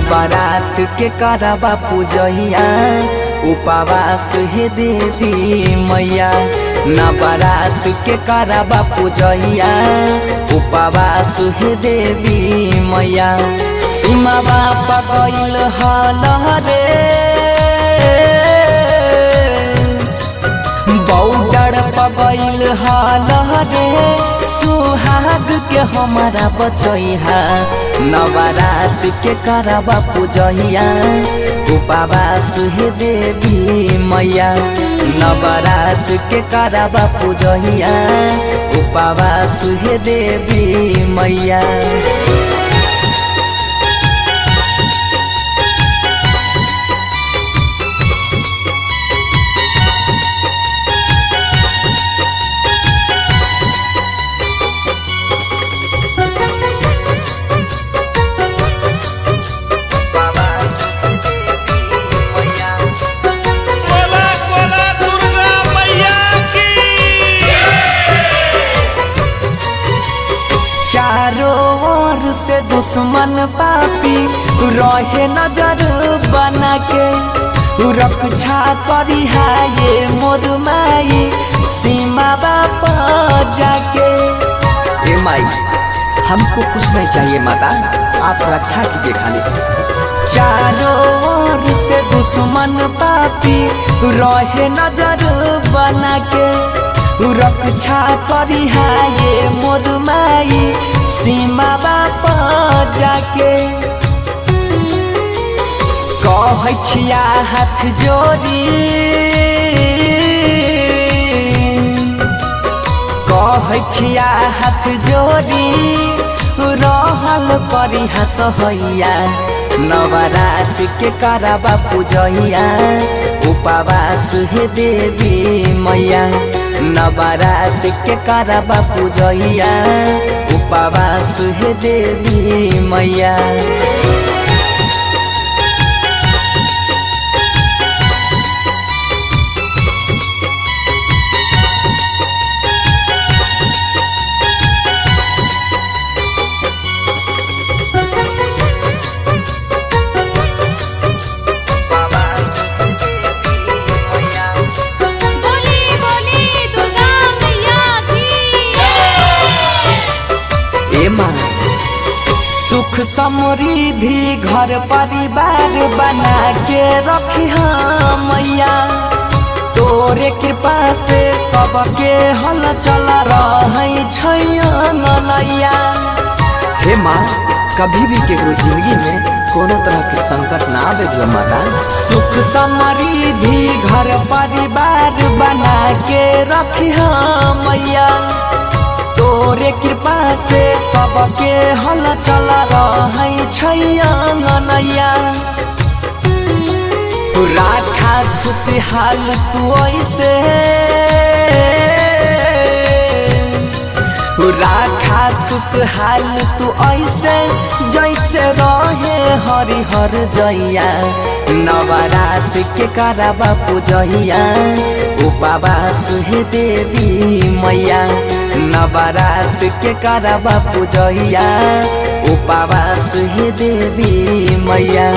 नवरात के करबा पूजैया उपवास हे देवी मैया। नवरात के करबा पूजैया उपवास हे देवी मैया। सीमा पगैल हल रे बॉर्डर पगैल हल रे सुहाग के हमारा बचैहा। नवरात के करबा पूजैया उपवास हे देवी मैया। नवरात के करबा पूजैया उपवास हे देवी मैया। चारों ओर से दुश्मन पापी रहे नजर बना के रक्षा करी है ये मोर माई सीमा बापा जाके। ए माई हमको कुछ नहीं चाहिए माता, आप रक्षा कीजिए खाली। चारों ओर से दुश्मन पापी रहे नजर बना के रक्षा करी है ये मोर माई सीमा बापा जाके। कहै छिया हाथ जोड़ी कहै छिया हाथ जोड़ी रहल करी हसहैया। नवरात के करबा पूजैया उपवास हे देवी मैया। नवरात के करबा पूजैया उपवास हे देवी मैया। सुख समृद्धि घर परिवार बना के रखी मैया। तोरे कृपा से सबके हल चल रही छैया। हे माँ कभी भी केकरो जिंदगी में कोनो तरह के संकट ना आवे माता। सुख समृद्धि घर परिवार बना के रखी मैया। तोरे कृपा से सबके हल चल रही छैया। राखा खुशहाल तू ऐसे राखा खुशहाल तू ऐसे जैसे रहे हरिहर जैया। नवरात के करबा पूजैया उपवास हे देवी मैया। नवरात के करबा पूजैया उपवास हे देवी मैया।